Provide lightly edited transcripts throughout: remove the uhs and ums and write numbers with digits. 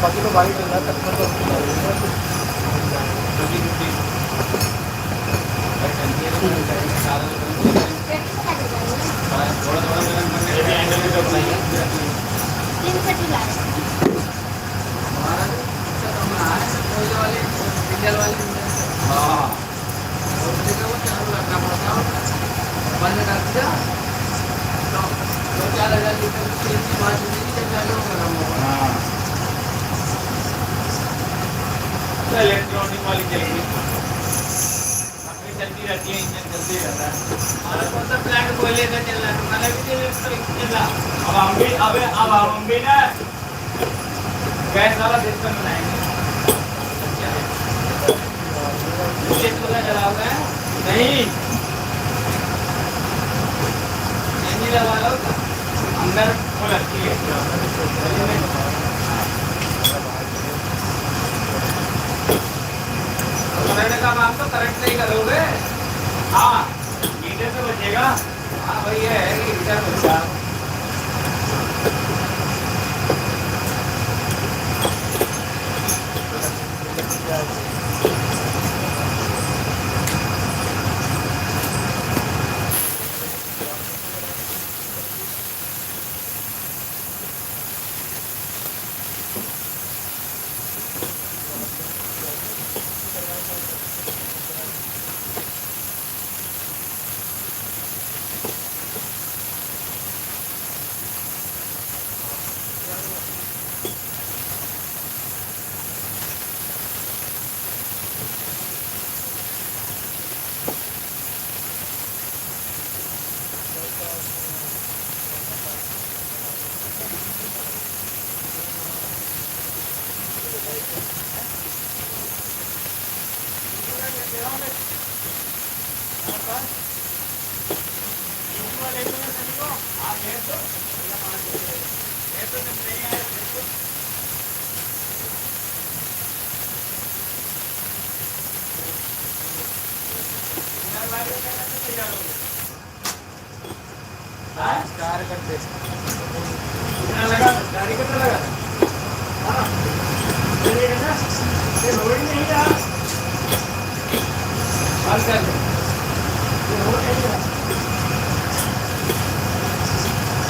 बाकी तो भाई चल रहा है कस्टमर तो बंद कर दिया तो 4,000 लीटर तेल की बात हुई थी जब चालू करा हुआ। हाँ तो इलेक्ट्रॉनिक वाली चलेगी अपनी चलती रहती है इंजन चलती रहता है और कौन सा प्लांट कोयले का चल रहा है तुम्हारा भी इलेक्ट्रिक चल रहा। अब हम भी ना गैस वाला सिस्टम बनाएंगे। चला हुआ है नहीं लगा लो अंदर वो लगती है करंट का काम तो करंट से ही करोगे। हाँ हीटर से बचेगा। हाँ भाई ये है कि हीटर बचेगा।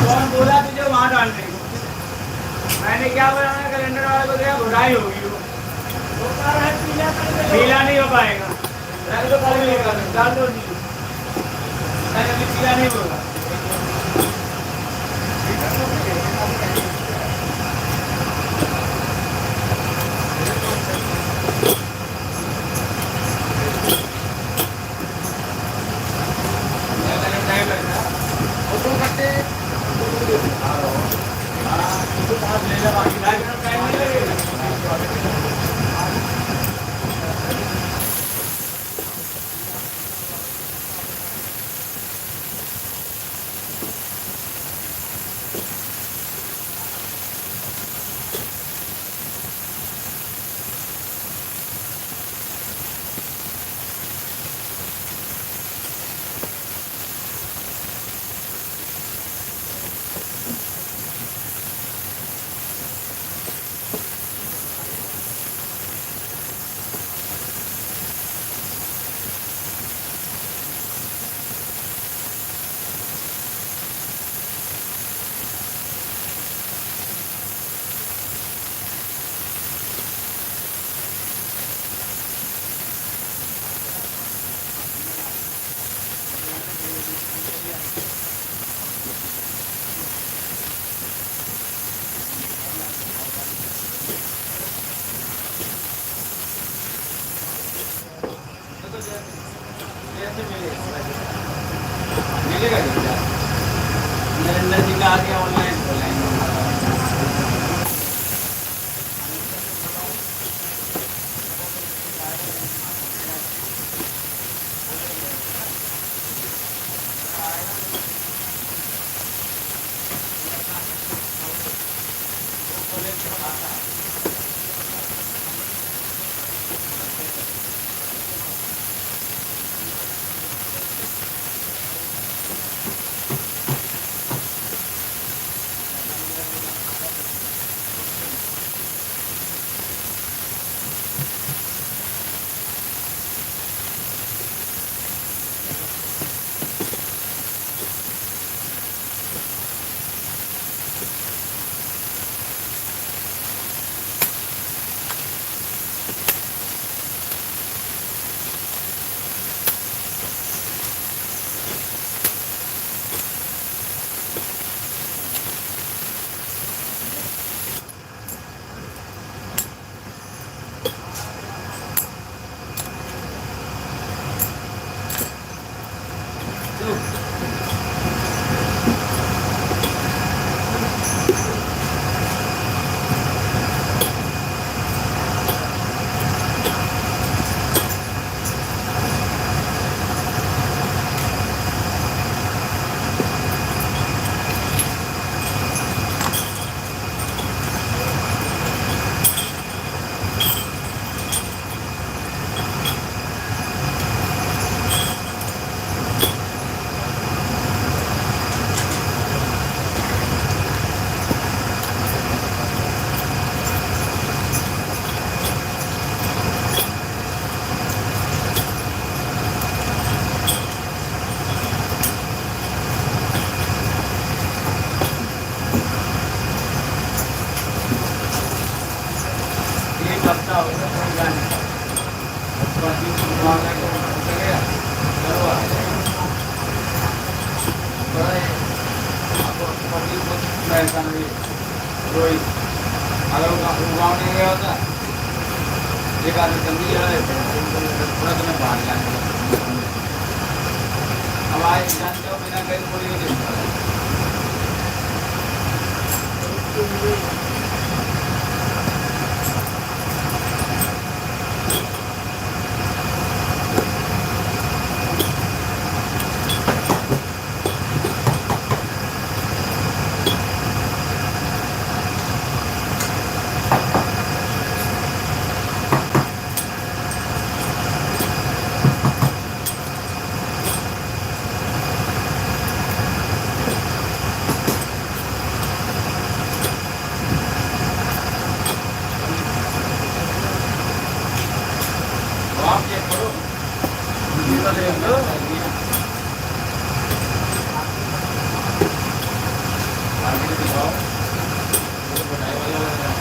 कौन बोला तुझे वहां डालने को? मैंने क्या बोला कैलेंडर वाले को दिया घुटाई होगी वो पीला नहीं हो पाएगा। रंग तो कल मिलेगा डाल दो नहीं मैंने भी पीला नहीं बोला। नरेंद्र जी का आ गया ऑनलाइन लगता होगा कोई गाने बाकी भावना को लगेगा चलो आ जाएगा बड़ा है आपको पब्लिक को पैसा नहीं रोई अगर गाँव नहीं गया होता एक आदमी जल्दी जा रहे थे थोड़ा तो मैं बाहर जाने लगा अब आए जानते हो बिना कहीं थोड़ी हो जाता आप चेक करो देख लो आगे दिखाओ बनाए वाला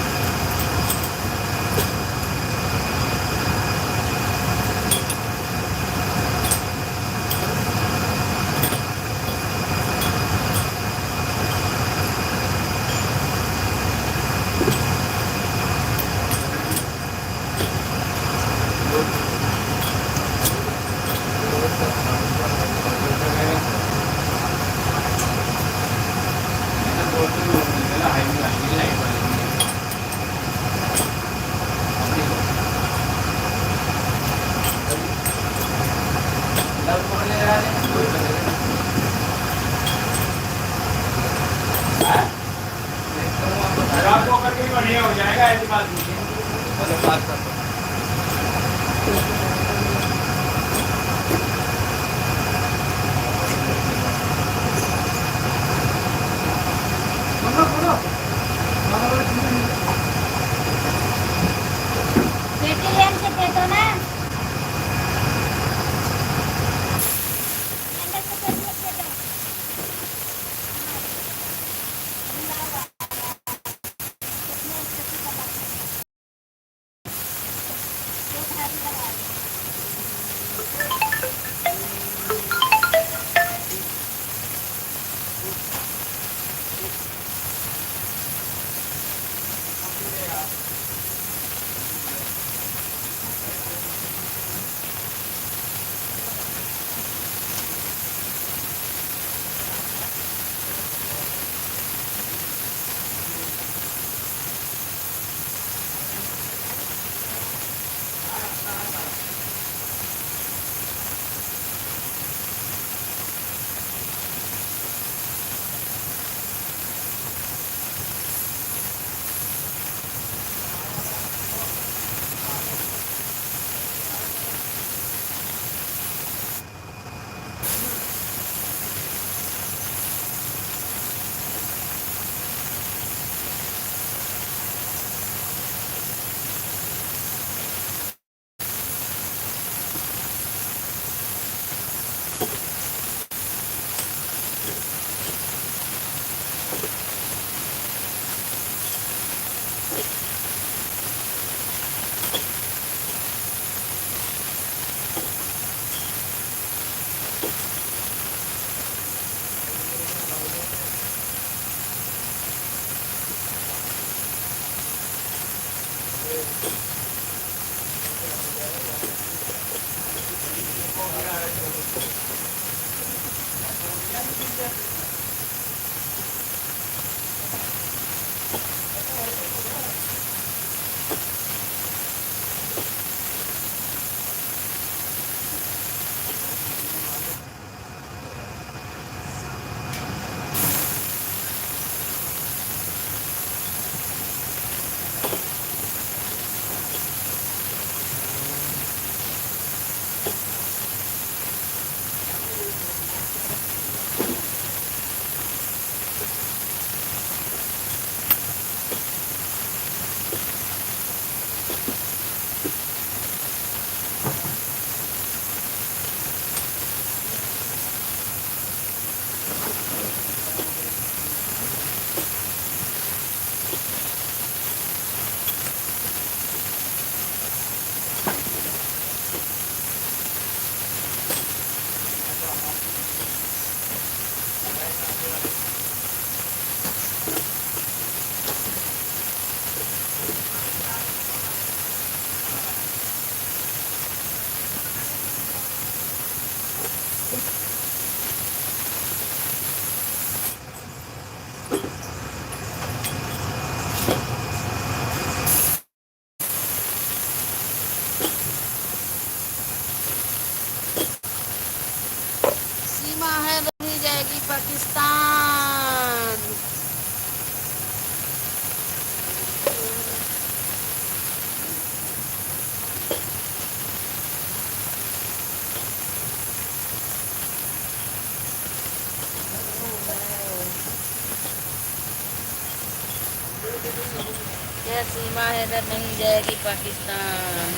आपको करके भी बढ़िया हो जाएगा ऐसी बात नहीं है बात कर पेटीएम से दे दो ना क्या सीमा हैदर नहीं जाएगी पाकिस्तान।